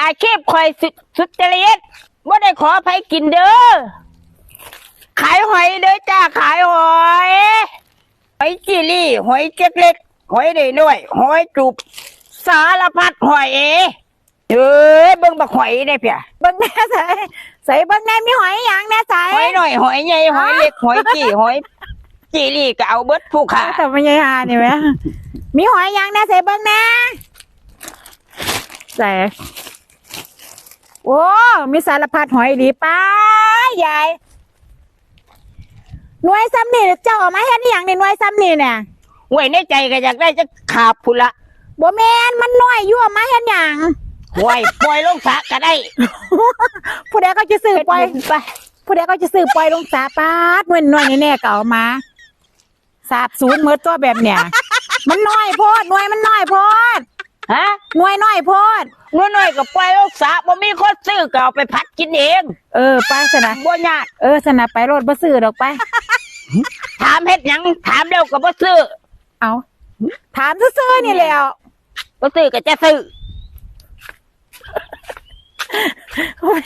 อาชีพคอยสุจริตบ่ได้ขอไผกินเด้อขายหอยเด้อจ้าขายหอยหอยจิลี่หอยเจ๊กเล็กหอยได้น้อยหอยจุบสารพัดหอยเอ้ยเบิ่งบักหอยได้เพีย เบิ่งแน่ใส่เบิ่งแน่มีหอยหยังแน่ใส่ หอยหน่อยหอยใหญ่หอยเล็กหอยจี้หอยจิลี่ก็เอาเบิดผู้ขา แต่ไม่ใช่หานี่แหมมีหอยหยังแน่ใส่เบิ่งแน่ใส่โอ้มีสารพัดหอยดีป้ายายหน่วยซ้ำนี่เจ้าเอามาเฮ็ดอีหยังนี่หน่วยซ้ำนี่เนี่ย ไว้ในใจก็อยากได้จะขาบพุ่นละ บ่แม่นมันน้อยอยู่เอามาเฮ็ดหยัง ไว้ปล่อยลงสระก็ได้ ผู้ใดก็จะซื้อปล่อย ไป ผู้ใดก็จะซื้อปล่อยลงสาปาดหน่วยน้อยแน่ๆก็เอามาสาบสูญหมดตัวแบบเนี่ย มันน้อยโพดหน่วยมันน้อยโพด ฮะ หน่วยน้อยโพด น้อยๆก็ปล่อยลงสระบ่มีคนซื้อก็เอาไปพัดกินเอง ไปสนะ บ่ยาก สนะไปรถบ่ซื้อดอกไป ถามเฮ็ดหยังถามแล้วก็บ่ซื้อ เอาถามซื่อๆนี่แหล้ว บ่ซื้อก็จะซื้อ โอ้ย